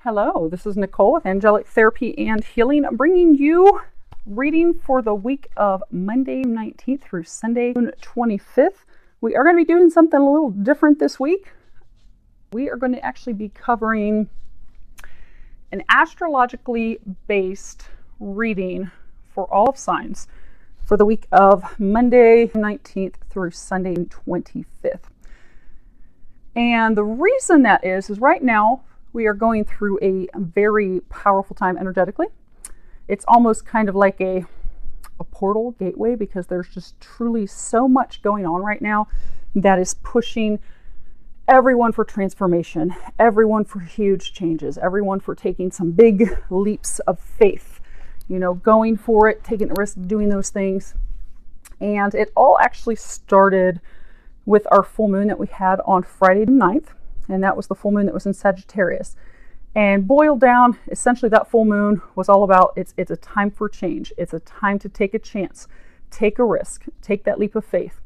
Hello, this is Nicole with Angelic Therapy and Healing. I'm bringing you reading for the week of Monday 19th through Sunday June 25th. We are going to be doing something a little different this week. We are going to actually be covering an astrologically based reading for all of signs for the week of Monday 19th through Sunday 25th. And the reason that is right now we are going through a very powerful time energetically. It's almost kind of like a portal gateway, because there's just truly so much going on right now that is pushing everyone for transformation, everyone for huge changes, everyone for taking some big leaps of faith, going for it, taking the risk, doing those things. And it all actually started with our full moon that we had on Friday the 9th. And that was the full moon that was in Sagittarius. And boiled down, essentially that full moon was all about, it's a time for change. It's a time to take a chance, take a risk, take that leap of faith.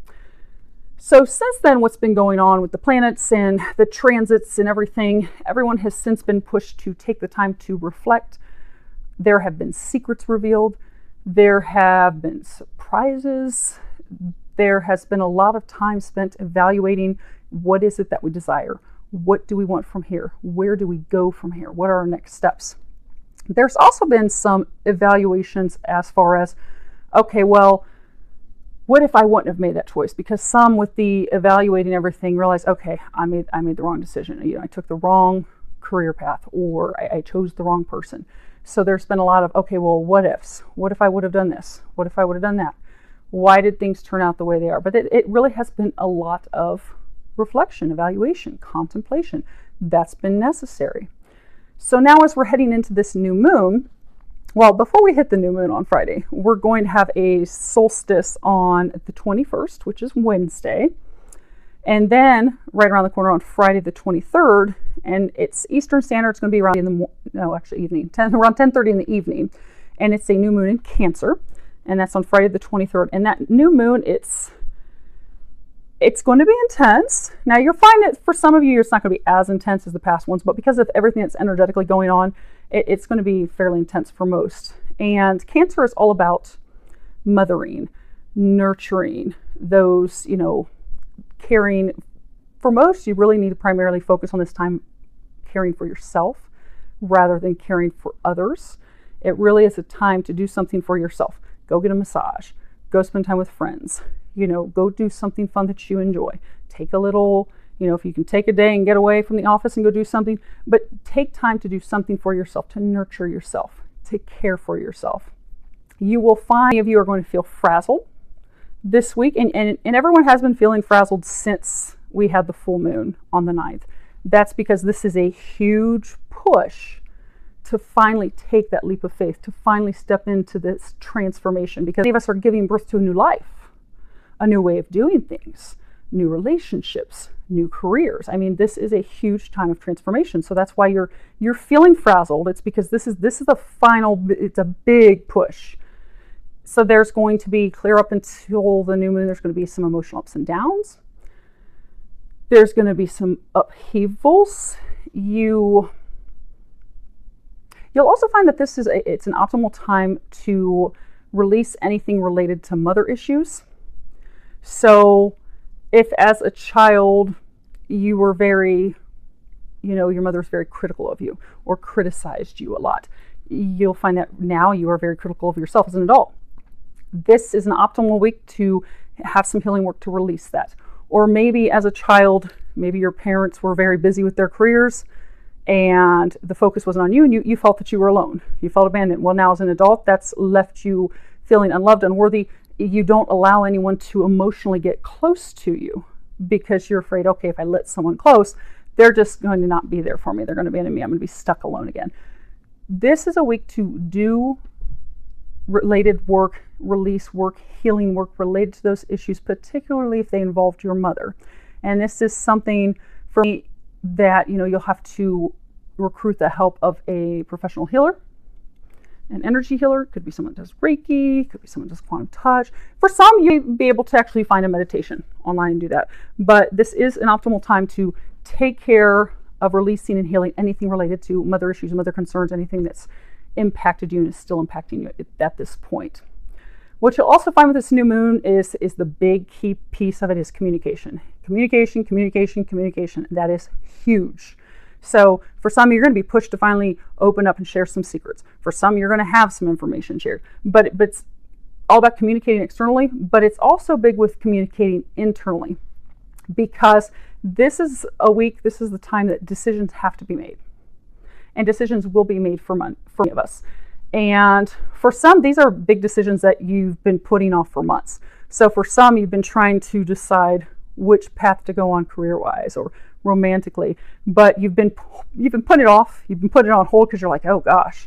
So since then, what's been going on with the planets and the transits and everything, everyone has since been pushed to take the time to reflect. There have been secrets revealed. There have been surprises. There has been a lot of time spent evaluating what is it that we desire. What do we want from here? Where do we go from here? What are our next steps? There's also been some evaluations as far as, okay, well, what if I wouldn't have made that choice? Because some with the evaluating everything realize, okay, I made the wrong decision. I took the wrong career path, or I chose the wrong person. So there's been a lot of, okay, well, what ifs? What if I would have done this? What if I would have done that? Why did things turn out the way they are? But it really has been a lot of reflection, evaluation, contemplation. That's been necessary. So now as we're heading into this new moon, well, before we hit the new moon on Friday, we're going to have a solstice on the 21st, which is Wednesday. And then right around the corner on Friday the 23rd, and it's Eastern Standard, it's going to be around evening, around 10:30 in the evening. And it's a new moon in Cancer, and that's on Friday the 23rd. And that new moon, it's going to be intense. Now, you'll find that for some of you, it's not going to be as intense as the past ones, but because of everything that's energetically going on, it's going to be fairly intense for most. And Cancer is all about mothering, nurturing, those, caring. For most, you really need to primarily focus on this time caring for yourself rather than caring for others. It really is a time to do something for yourself. Go get a massage. Go spend time with friends. Go do something fun that you enjoy. Take a little, if you can take a day and get away from the office and go do something, but take time to do something for yourself, to nurture yourself, to care for yourself. You will find many of you are going to feel frazzled this week, and everyone has been feeling frazzled since we had the full moon on the 9th. That's because this is a huge push to finally take that leap of faith, to finally step into this transformation, because many of us are giving birth to a new life. A new way of doing things, new relationships, new careers. I mean, this is a huge time of transformation. So that's why you're feeling frazzled. It's because this is the final, it's a big push. So there's going to be, clear up until the new moon, there's going to be some emotional ups and downs. There's going to be some upheavals. You'll also find that it's an optimal time to release anything related to mother issues. So if as a child you were very, your mother was very critical of you or criticized you a lot, you'll find that now you are very critical of yourself as an adult. This is an optimal week to have some healing work to release that. Or maybe as a child, maybe your parents were very busy with their careers and the focus wasn't on you, and you felt that you were alone. You felt abandoned. Well, now as an adult, that's left you feeling unloved, unworthy. You don't allow anyone to emotionally get close to you because you're afraid, okay, if I let someone close, they're just going to not be there for me. They're going to abandon me. I'm going to be stuck alone again. This is a week to do related work, release work, healing work related to those issues, particularly if they involved your mother. And this is something for me that, you'll have to recruit the help of a professional healer. An energy healer could be someone that does Reiki, could be someone that does quantum touch. For some, you may be able to actually find a meditation online and do that. But this is an optimal time to take care of releasing and healing anything related to mother issues, mother concerns, anything that's impacted you and is still impacting you at this point. What you'll also find with this new moon is the big key piece of it is communication. Communication, communication, communication. That is huge. So for some, you're going to be pushed to finally open up and share some secrets. For some, you're going to have some information shared. But it's all about communicating externally, but it's also big with communicating internally, because this is a week, this is the time that decisions have to be made. And decisions will be made for many of us. And for some, these are big decisions that you've been putting off for months. So for some, you've been trying to decide which path to go on career-wise or romantically, but you've been putting it off. You've been putting it on hold because you're like, oh gosh,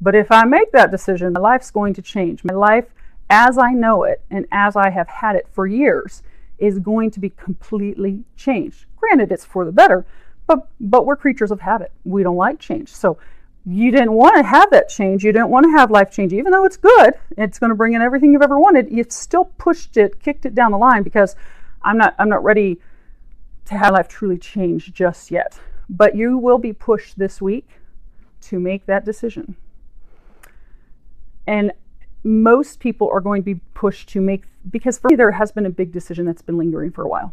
but if I make that decision, my life's going to change. My life, as I know it and as I have had it for years, is going to be completely changed. Granted, it's for the better, but we're creatures of habit. We don't like change. So you didn't want to have that change. You didn't want to have life change, even though it's good. It's going to bring in everything you've ever wanted. You've still pushed it, kicked it down the line because I'm not ready to have life truly change just yet. But you will be pushed this week to make that decision. And most people are going to be pushed to make, because for me, there has been a big decision that's been lingering for a while,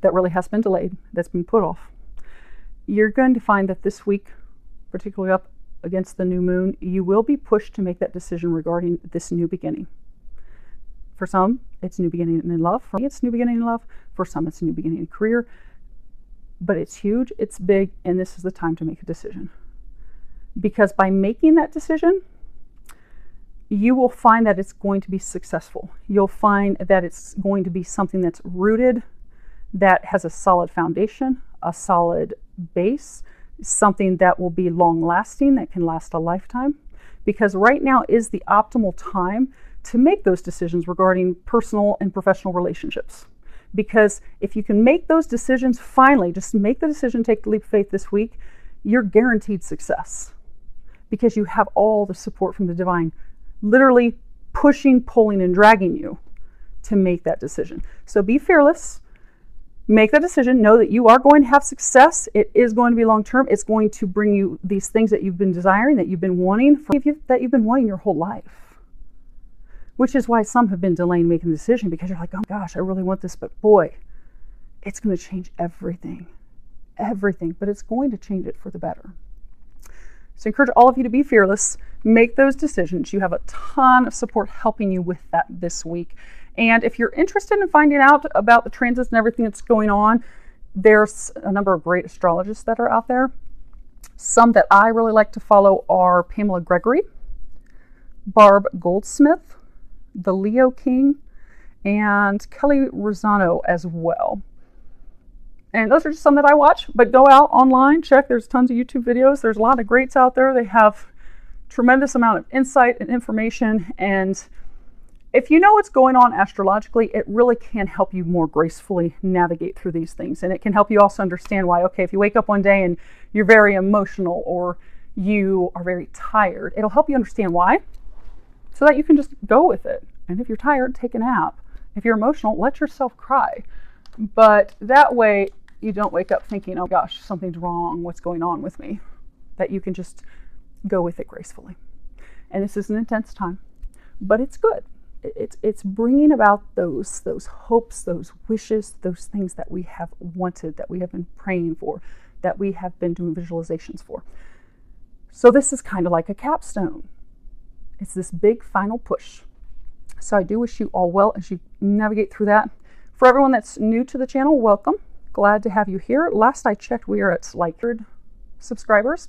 that really has been delayed, that's been put off. You're going to find that this week, particularly up against the new moon, you will be pushed to make that decision regarding this new beginning. For some, it's new beginning in love. For me, it's new beginning in love. For some, it's new beginning in career. But it's huge, it's big, and this is the time to make a decision. Because by making that decision, you will find that it's going to be successful. You'll find that it's going to be something that's rooted, that has a solid foundation, a solid base, something that will be long-lasting, that can last a lifetime. Because right now is the optimal time to make those decisions regarding personal and professional relationships. Because if you can make those decisions finally, just make the decision, take the leap of faith this week, you're guaranteed success. Because you have all the support from the divine, literally pushing, pulling, and dragging you to make that decision. So be fearless. Make that decision. Know that you are going to have success. It is going to be long-term. It's going to bring you these things that you've been desiring, that you've been wanting, that you've been wanting your whole life. Which is why some have been delaying making the decision, because you're like, oh gosh, I really want this, but boy, it's going to change everything. Everything. But it's going to change it for the better. So I encourage all of you to be fearless. Make those decisions. You have a ton of support helping you with that this week. And if you're interested in finding out about the transits and everything that's going on, there's a number of great astrologists that are out there. Some that I really like to follow are Pamela Gregory, Barb Goldsmith, the Leo King, and Kelly Rosano as well. And those are just some that I watch, but go out online, check. There's tons of YouTube videos. There's a lot of greats out there. They have tremendous amount of insight and information. And if you know what's going on astrologically, it really can help you more gracefully navigate through these things. And it can help you also understand why, okay, if you wake up one day and you're very emotional or you are very tired, it'll help you understand why, so that you can just go with it. And if you're tired, take a nap. If you're emotional, let yourself cry. But that way you don't wake up thinking, oh gosh, something's wrong, what's going on with me? That you can just go with it gracefully. And this is an intense time, but it's good. It's bringing about those hopes, those wishes, those things that we have wanted, that we have been praying for, that we have been doing visualizations for. So this is kind of like a capstone. It's this big final push. So I do wish you all well as you navigate through that. For everyone that's new to the channel, welcome. Glad to have you here. Last I checked, we are at like 100 subscribers.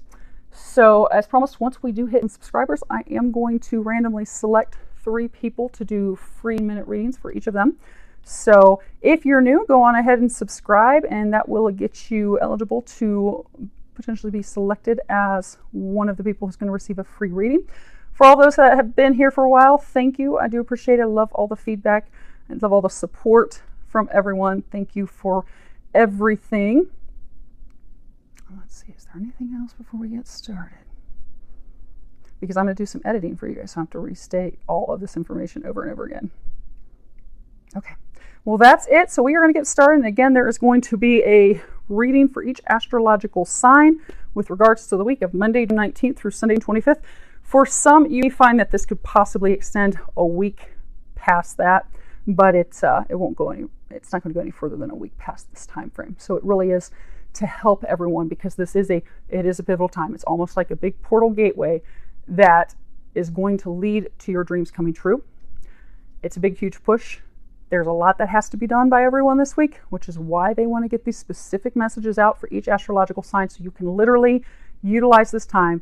So as promised, once we do hit subscribers, I am going to randomly select 3 people to do free minute readings for each of them. So if you're new, go on ahead and subscribe, and that will get you eligible to potentially be selected as one of the people who's going to receive a free reading. For all those that have been here for a while, thank you. I do appreciate it. I love all the feedback. I love all the support from everyone. Thank you for everything. Let's see, is there anything else before we get started? Because I'm going to do some editing for you guys, so I have to restate all of this information over and over again. Okay, well that's it. So we are going to get started. And again, there is going to be a reading for each astrological sign with regards to the week of Monday 19th through Sunday 25th. For some, you may find that this could possibly extend a week past that, but it won't go any. It's not going to go any further than a week past this time frame. So it really is to help everyone, because this is it is a pivotal time. It's almost like a big portal gateway that is going to lead to your dreams coming true. It's a big, huge push. There's a lot that has to be done by everyone this week, which is why they want to get these specific messages out for each astrological sign, so you can literally utilize this time,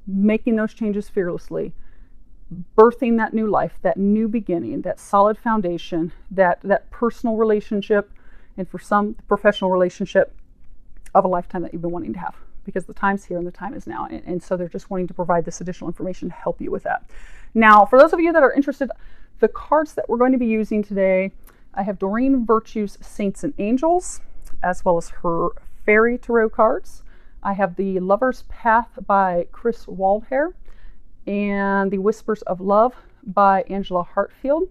making those changes fearlessly, birthing that new life, that new beginning, that solid foundation, that personal relationship, and for some, the professional relationship of a lifetime that you've been wanting to have, because the time's here and the time is now. And so they're just wanting to provide this additional information to help you with that. Now, for those of you that are interested, the cards that we're going to be using today, I have Doreen Virtue's Saints and Angels, as well as her Fairy Tarot cards. I have the Lover's Path by Chris Waldhair and the Whispers of Love by Angela Hartfield.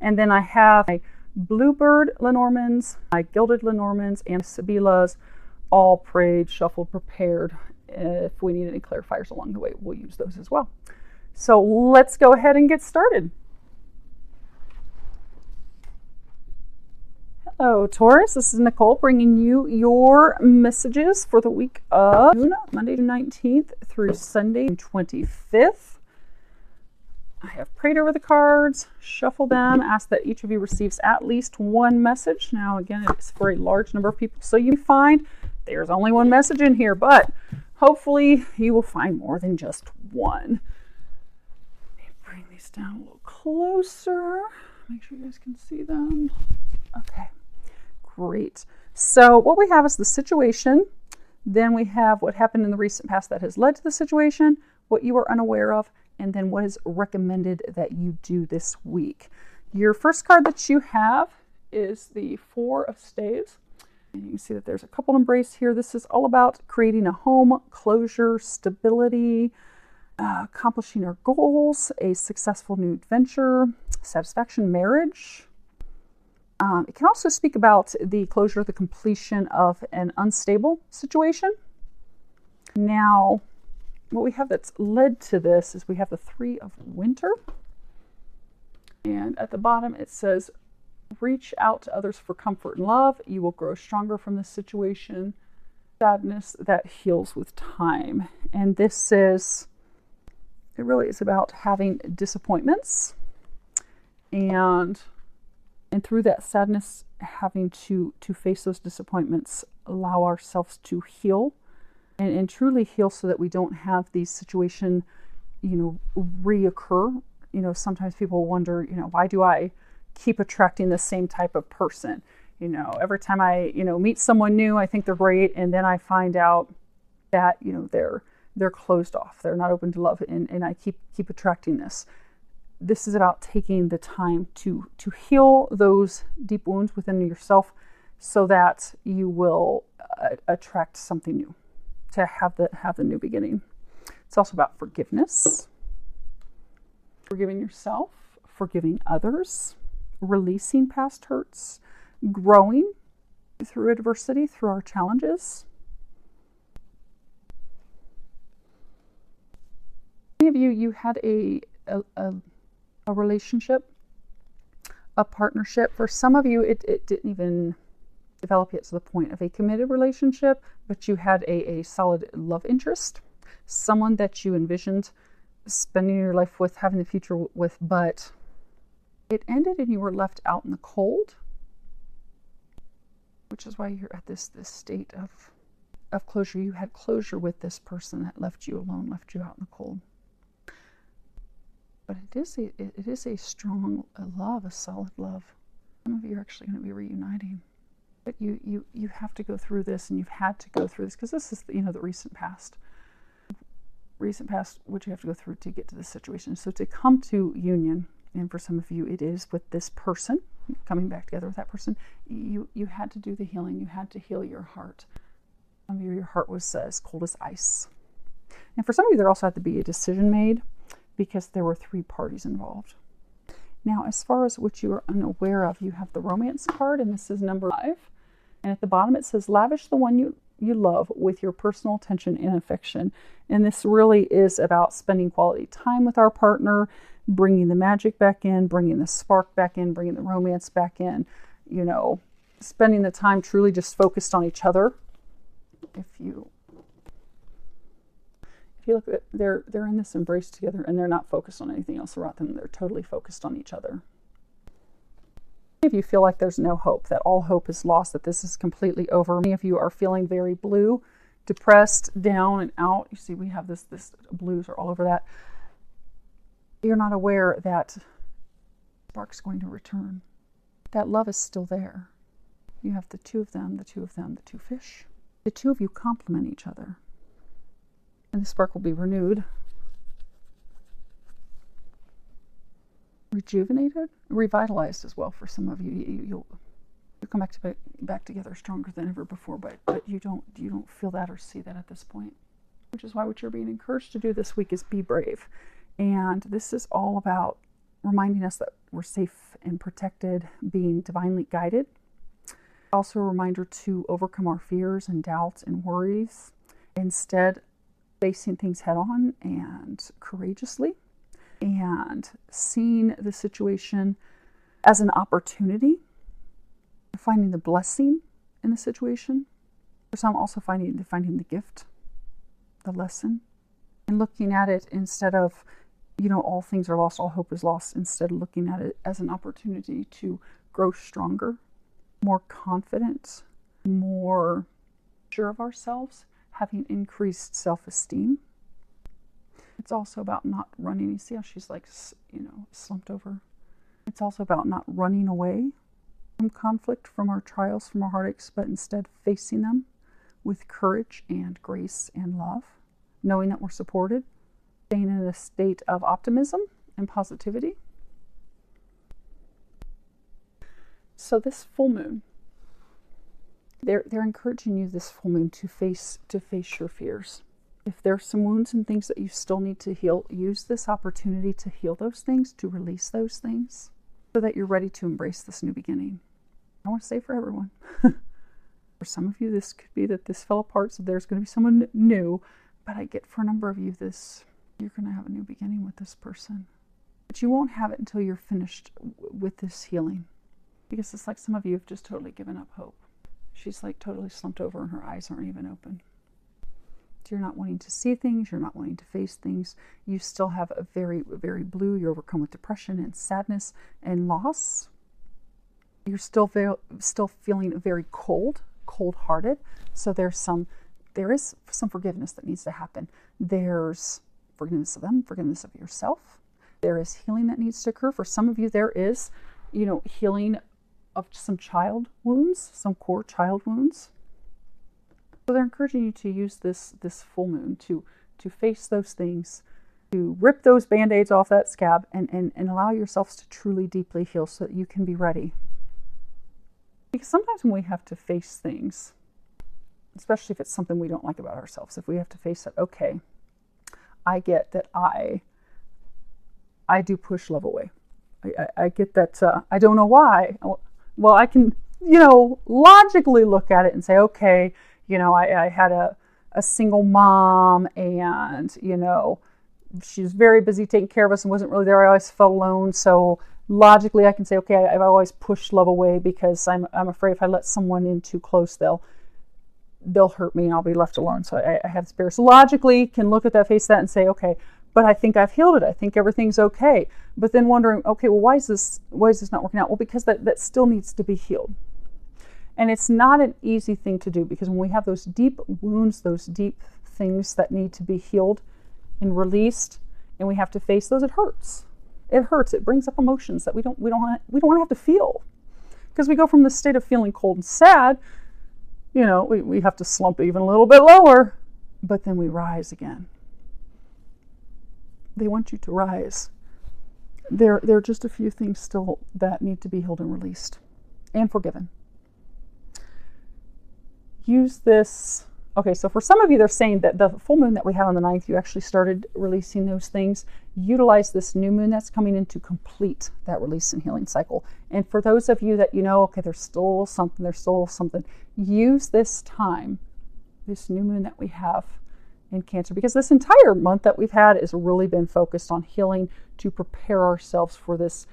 And then I have my Bluebird Lenormands, my Gilded Lenormands, and Sibila's, all prayed, shuffled, prepared. If we need any clarifiers along the way, we'll use those as well. So let's go ahead and get started. Hello, Taurus. This is Nicole bringing you your messages for the week of Monday 19th through Sunday 25th. I have prayed over the cards, shuffled them, asked that each of you receives at least one message. Now, again, it's for a large number of people, so you find there's only one message in here, but hopefully you will find more than just one. Let me bring these down a little closer. Make sure you guys can see them. Okay. Great. So what we have is the situation. Then we have what happened in the recent past that has led to the situation, what you are unaware of, and then what is recommended that you do this week. Your first card that you have is the Four of Staves. And you can see that there's a couple embrace here. This is all about creating a home, closure, stability, accomplishing our goals, a successful new adventure, satisfaction, marriage. It can also speak about the closure, the completion of an unstable situation. Now, what we have that's led to this is we have the Three of Winter. And at the bottom it says, reach out to others for comfort and love. You will grow stronger from this situation. Sadness that heals with time. And this is, it really is about having disappointments and through that sadness, having to face those disappointments, allow ourselves to heal and truly heal, so that we don't have these situations, reoccur. Sometimes people wonder, why do I keep attracting the same type of person? Every time I, meet someone new, I think they're great, and then I find out that, they're closed off. They're not open to love, and I keep attracting this. This is about taking the time to heal those deep wounds within yourself, so that you will attract something new, to have the new beginning. It's also about forgiveness, forgiving yourself, forgiving others, releasing past hurts, growing through adversity, through our challenges. Many of you had a relationship, a partnership. For some of you, it didn't even develop yet to the point of a committed relationship, but you had a solid love interest, someone that you envisioned spending your life with, having the future with, but it ended and you were left out in the cold, which is why you're at this state of closure. You had closure with this person that left you alone, left you out in the cold. But it is a strong love, a solid love. Some of you are actually going to be reuniting. But you have to go through this, and you've had to go through this, because this is the recent past. Recent past, what you have to go through to get to this situation. So to come to union, and for some of you it is with this person, coming back together with that person, you had to do the healing. You had to heal your heart. Some of you, your heart was as cold as ice. And for some of you, there also had to be a decision made, because there were 3 parties involved. Now, as far as what you are unaware of, you have the Romance card, and this is number 5. And at the bottom it says, lavish the one you love with your personal attention and affection. And this really is about spending quality time with our partner, bringing the magic back in, bringing the spark back in, bringing the romance back in, you know, spending the time truly just focused on each other. If you look at, they're in this embrace together and they're not focused on anything else around them. They're totally focused on each other. If you feel like there's no hope, that all hope is lost, that this is completely over. Many of you are feeling very blue, depressed, down and out. You see, we have this blues are all over that. You're not aware that spark's going to return. That love is still there. You have the two of them, the two of them, the two fish. The two of you complement each other. And the spark will be renewed, rejuvenated, revitalized as well for some of you. You'll come back together stronger than ever before, but you don't feel that or see that at this point. Which is why what you're being encouraged to do this week is be brave. And this is all about reminding us that we're safe and protected, being divinely guided. Also a reminder to overcome our fears and doubts and worries. Instead, facing things head on and courageously, and seeing the situation as an opportunity, finding the blessing in the situation. For some, also finding the gift, the lesson, and looking at it instead of, you know, all things are lost, all hope is lost, instead of looking at it as an opportunity to grow stronger, more confident, more sure of ourselves, having increased self-esteem. It's also about not running. You see how she's like, you know, slumped over. It's also about not running away from conflict, from our trials, from our heartaches, but instead facing them with courage and grace and love, knowing that we're supported, staying in a state of optimism and positivity. So this full moon, they're encouraging you this full moon to face your fears. If there's some wounds and things that you still need to heal, use this opportunity to heal those things, to release those things, so that you're ready to embrace this new beginning. I want to say for everyone. For some of you, this could be that this fell apart, so there's going to be someone new. But I get for a number of you this, you're going to have a new beginning with this person. But you won't have it until you're finished with this healing. Because it's like some of you have just totally given up hope. She's like totally slumped over and her eyes aren't even open. You're not wanting to see things. You're not wanting to face things. You still have a very, very blue. You're overcome with depression and sadness and loss. You're still feeling very cold-hearted. So there is some forgiveness that needs to happen. There's forgiveness of them, forgiveness of yourself. There is healing that needs to occur. For some of you, there is, you know, healing of some child wounds, some core child wounds. So they're encouraging you to use this full moon to face those things, to rip those band-aids off that scab and allow yourselves to truly deeply heal so that you can be ready. Because sometimes when we have to face things, especially if it's something we don't like about ourselves, if we have to face it, okay, I get that I do push love away. I get that I don't know why. Well, I can, you know, logically look at it and say, okay, you know, I had a single mom and, you know, she was very busy taking care of us and wasn't really there. I always felt alone. So logically I can say, okay, I've always pushed love away because I'm afraid if I let someone in too close, they'll hurt me and I'll be left alone. So I have this barrier. So logically can look at that, face that and say, okay, but I think I've healed it. I think everything's okay. But then wondering, okay, well, why is this not working out? Well, because that still needs to be healed. And it's not an easy thing to do because when we have those deep wounds, those deep things that need to be healed and released, and we have to face those, it hurts. It hurts. It brings up emotions that we don't want to have to feel. Because we go from the state of feeling cold and sad, you know, we have to slump even a little bit lower, but then we rise again. They want you to rise. There are just a few things still that need to be healed and released and forgiven. Use this. Okay, so for some of you, they're saying that the full moon that we had on the 9th, you actually started releasing those things. utilize this new moon that's coming in to complete that release and healing cycle. And for those of you that, okay, there's still something, use this time, this new moon that we have in Cancer, because this entire month that we've had has really been focused on healing to prepare ourselves for this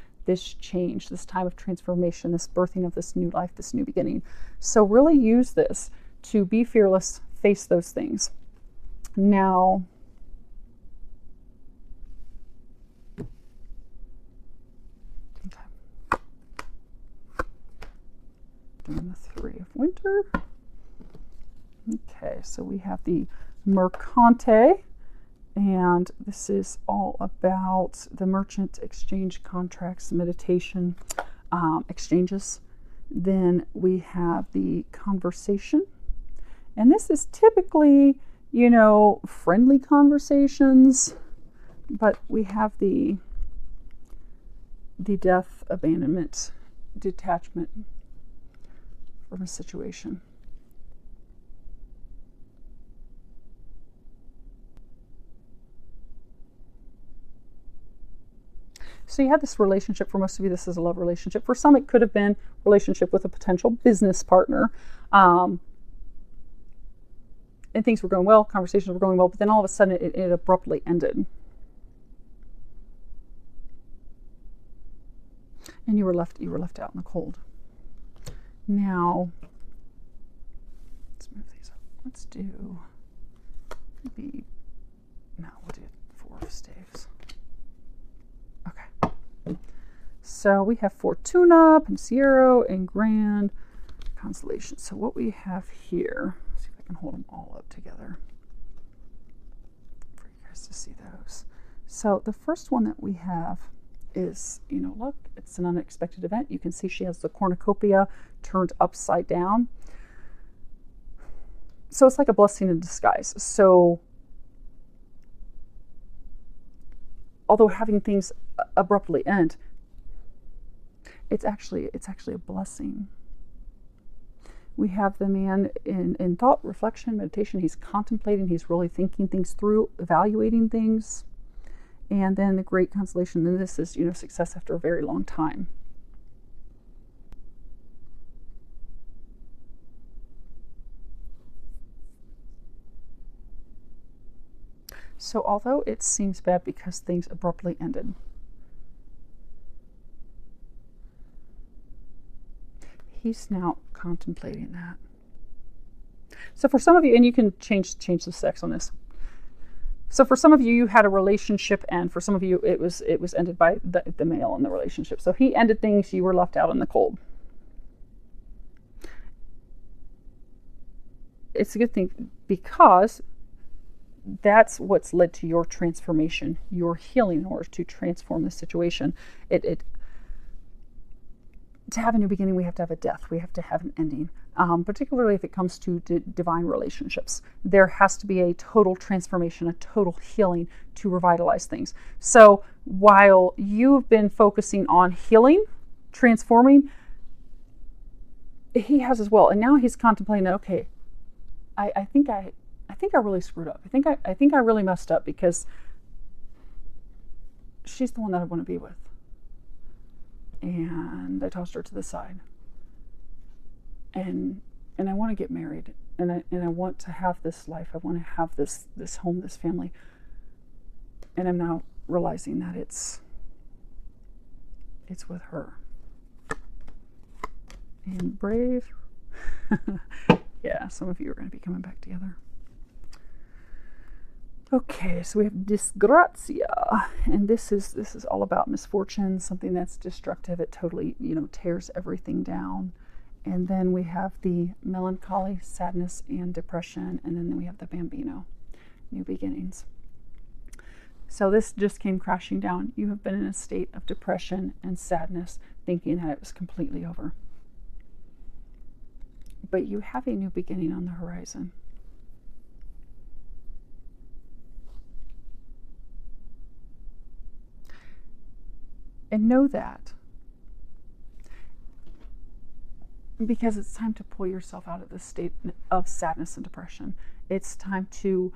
change, this time of transformation, this birthing of this new life, this new beginning. So really use this to be fearless, face those things. Now, okay. Doing the 3 of Winter. Okay, so we have the Mercante, and this is all about the merchant exchange contracts, meditation, exchanges. Then we have the Conversation, and this is typically, friendly conversations, but we have the Death, abandonment, detachment from a situation. So you have this relationship. For most of you, this is a love relationship. For some, it could have been a relationship with a potential business partner. And things were going well, conversations were going well, but then all of a sudden it abruptly ended. And you were left out in the cold. Now, let's move these up. Let's do maybe, no, we'll do 4 of Staves. Okay. So we have Fortuna, Pensiero, and Grand Constellation. So what we have here, let's see if I can hold them all up together for you guys to see those. So the first one that we have is, look, it's an unexpected event. You can see she has the cornucopia turned upside down. So it's like a blessing in disguise. So although having things abruptly end, it's actually a blessing. We have the man in thought, reflection, meditation. He's contemplating, he's really thinking things through, evaluating things. And then the Great Constellation, and this is, success after a very long time. So although it seems bad because things abruptly ended, he's now contemplating that. So for some of you, and you can change the sex on this. So for some of you, you had a relationship end. For some of you, it was ended by the male in the relationship. So he ended things, you were left out in the cold. It's a good thing because that's what's led to your transformation, your healing in order to transform the situation. To have a new beginning, we have to have a death. We have to have an ending. Particularly if it comes to divine relationships. There has to be a total transformation, a total healing to revitalize things. So while you've been focusing on healing, transforming, he has as well. And now he's contemplating that, okay, I think I really screwed up. I think I really messed up because she's the one that I want to be with. And I tossed her to the side. And I want to get married, and I want to have this life. I want to have this home, this family. And I'm now realizing that it's with her. And Brave. Yeah, some of you are going to be coming back together. Okay, so we have Disgrazia, and this is all about misfortune, something that's destructive. It totally, tears everything down. And then we have the melancholy, sadness, and depression. And then we have the Bambino, new beginnings. So this just came crashing down. You have been in a state of depression and sadness, thinking that it was completely over. But you have a new beginning on the horizon. And know that. Because it's time to pull yourself out of this state of sadness and depression. It's time to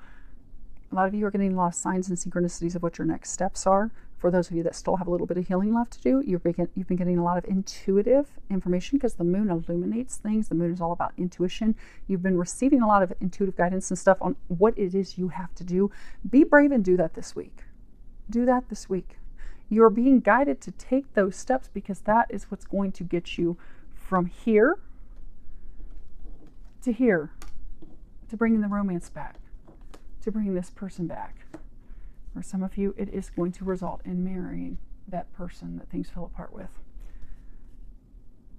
A lot of you are getting a lot of signs and synchronicities of what your next steps are. For those of you that still have a little bit of healing left to do, you've been getting a lot of intuitive information because the moon illuminates things. The moon is all about intuition. You've been receiving a lot of intuitive guidance and stuff on what it is you have to do. Be brave and do that this week. Do that this week. You're being guided to take those steps because that is what's going to get you from here to here, to bringing the romance back, to bringing this person back. For some of you, it is going to result in marrying that person that things fell apart with.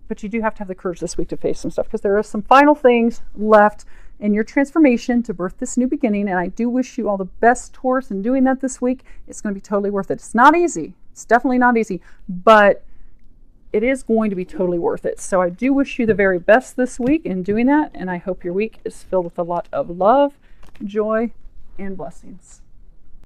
But you do have to have the courage this week to face some stuff because there are some final things left in your transformation to birth this new beginning. And I do wish you all the best, Taurus, in doing that this week. It's going to be totally worth it. It's not easy. It's definitely not easy, but it is going to be totally worth it. So I do wish you the very best this week in doing that. And I hope your week is filled with a lot of love, joy, and blessings.